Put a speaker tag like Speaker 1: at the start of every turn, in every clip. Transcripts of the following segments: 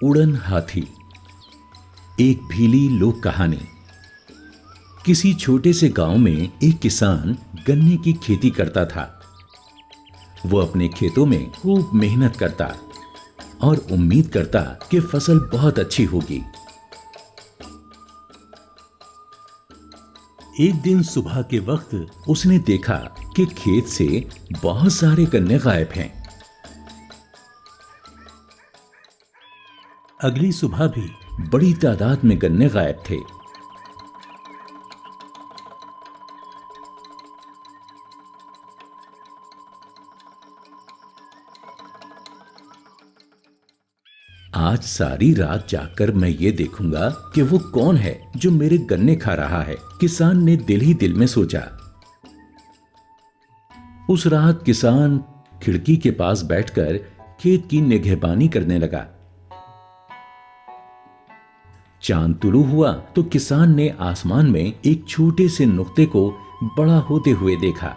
Speaker 1: उड़न हाथी। एक भीली लोक कहानी। किसी छोटे से गांव में एक किसान गन्ने की खेती करता था। वो अपने खेतों में खूब मेहनत करता और उम्मीद करता कि फसल बहुत अच्छी होगी। एक दिन सुबह के वक्त उसने देखा कि खेत से बहुत सारे गन्ने गायब हैं। अगली सुबह भी बड़ी तादाद में गन्ने गायब थे। आज सारी रात जागकर मैं ये देखूंगा कि वो कौन है जो मेरे गन्ने खा रहा है, किसान ने दिल ही दिल में सोचा। उस रात किसान खिड़की के पास बैठकर खेत की निगहबानी करने लगा। चांद तुलू हुआ तो किसान ने आसमान में एक छोटे से नुक्ते को बड़ा होते हुए देखा।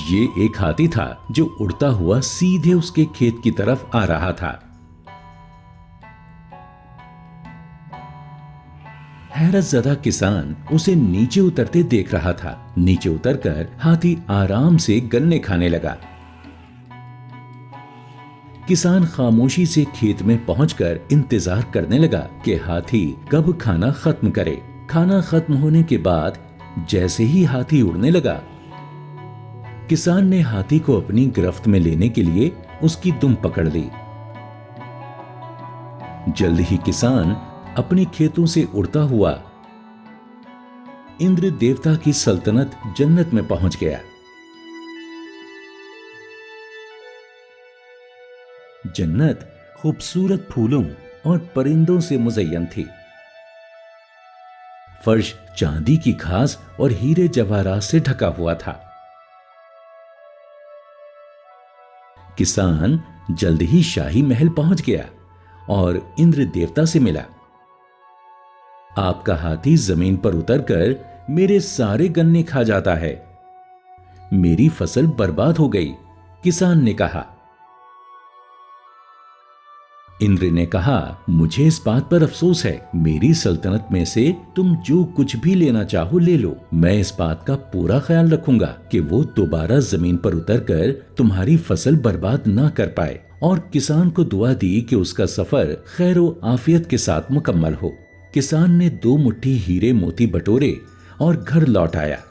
Speaker 1: ये एक हाथी था जो उड़ता हुआ सीधे उसके खेत की तरफ आ रहा था। हैरतज़दा किसान उसे नीचे उतरते देख रहा था। नीचे उतरकर हाथी आराम से गन्ने खाने लगा। किसान खामोशी से खेत में पहुंचकर इंतजार करने लगा कि हाथी कब खाना खत्म करे। खाना खत्म होने के बाद जैसे ही हाथी उड़ने लगा, किसान ने हाथी को अपनी गिरफ्त में लेने के लिए उसकी दुम पकड़ ली। जल्द ही किसान अपने खेतों से उड़ता हुआ इंद्र देवता की सल्तनत जन्नत में पहुंच गया। जन्नत खूबसूरत फूलों और परिंदों से मुज़य्यन थी। फर्श चांदी की खास और हीरे जवाहरात से ढका हुआ था। किसान जल्द ही शाही महल पहुंच गया और इंद्र देवता से मिला। आपका हाथी जमीन पर उतरकर मेरे सारे गन्ने खा जाता है। मेरी फसल बर्बाद हो गई, किसान ने कहा। इंद्र ने कहा, मुझे इस बात पर अफसोस है। मेरी सल्तनत में से तुम जो कुछ भी लेना चाहो ले लो। मैं इस बात का पूरा ख्याल रखूंगा कि वो दोबारा जमीन पर उतरकर तुम्हारी फसल बर्बाद ना कर पाए। और किसान को दुआ दी कि उसका सफर खैर आफियत के साथ मुकम्मल हो। किसान ने 2 मुट्ठी हीरे मोती बटोरे और घर लौट आया।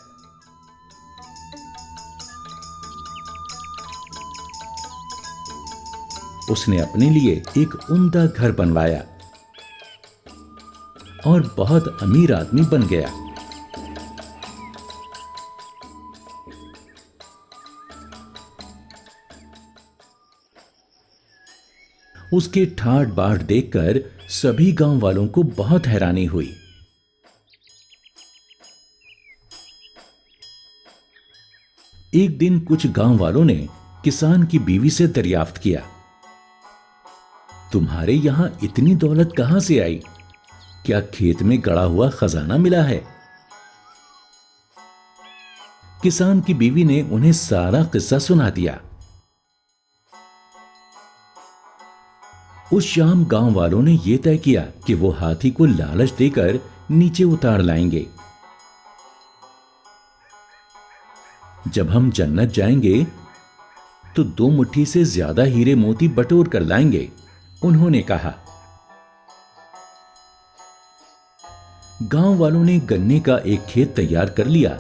Speaker 1: उसने अपने लिए एक उम्दा घर बनवाया और बहुत अमीर आदमी बन गया। उसके ठाट बाट देखकर सभी गांव वालों को बहुत हैरानी हुई। एक दिन कुछ गांव वालों ने किसान की बीवी से दरियाफ्त किया, तुम्हारे यहां इतनी दौलत कहां से आई? क्या खेत में गड़ा हुआ खजाना मिला है? किसान की बीवी ने उन्हें सारा किस्सा सुना दिया। उस शाम गांव वालों ने यह तय किया कि वो हाथी को लालच देकर नीचे उतार लाएंगे। जब हम जन्नत जाएंगे तो 2 मुट्ठी से ज्यादा हीरे मोती बटोर कर लाएंगे, उन्होंने कहा। गांव वालों ने गन्ने का एक खेत तैयार कर लिया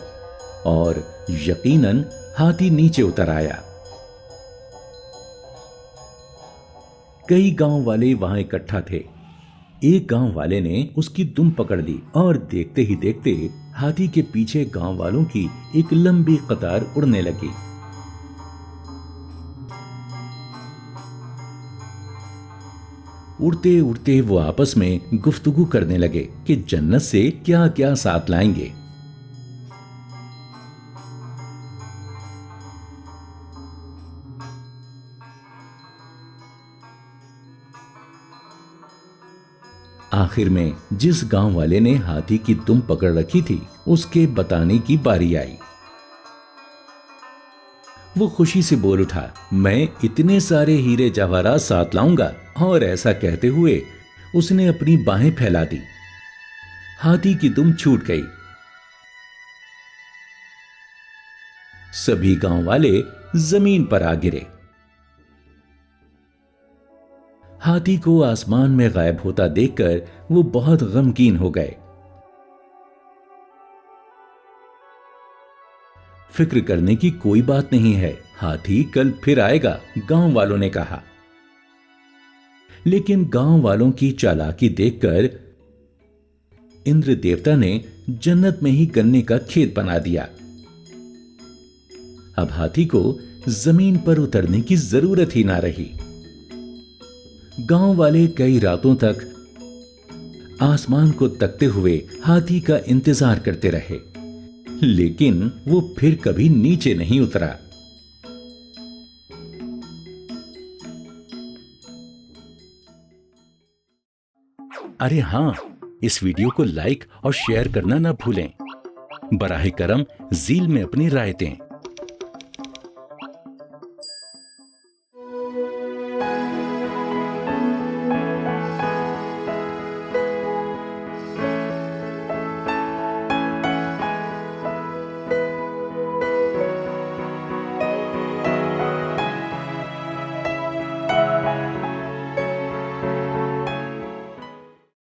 Speaker 1: और यकीनन हाथी नीचे उतर आया। कई गांव वाले वहां इकट्ठा थे। एक गांव वाले ने उसकी दुम पकड़ ली और देखते ही देखते हाथी के पीछे गांव वालों की एक लंबी कतार उड़ने लगी। उड़ते उड़ते वो आपस में गुफ्तगू करने लगे कि जन्नत से क्या क्या साथ लाएंगे। आखिर में जिस गांव वाले ने हाथी की दुम पकड़ रखी थी, उसके बताने की बारी आई। वो खुशी से बोल उठा, मैं इतने सारे हीरे जवाहरात साथ लाऊंगा। और ऐसा कहते हुए उसने अपनी बाहें फैला दी। हाथी की दुम छूट गई। सभी गांव वाले जमीन पर आ गिरे। हाथी को आसमान में गायब होता देखकर वो बहुत गमगीन हो गए। फिक्र करने की कोई बात नहीं है, हाथी कल फिर आएगा, गांव वालों ने कहा। लेकिन गांव वालों की चालाकी देखकर इंद्र देवता ने जन्नत में ही गन्ने का खेत बना दिया। अब हाथी को जमीन पर उतरने की जरूरत ही ना रही। गांव वाले कई रातों तक आसमान को तकते हुए हाथी का इंतजार करते रहे, लेकिन वो फिर कभी नीचे नहीं उतरा। अरे हां, इस वीडियो को लाइक और शेयर करना ना भूलें। बराहे करम ज़ील में अपनी राय दें।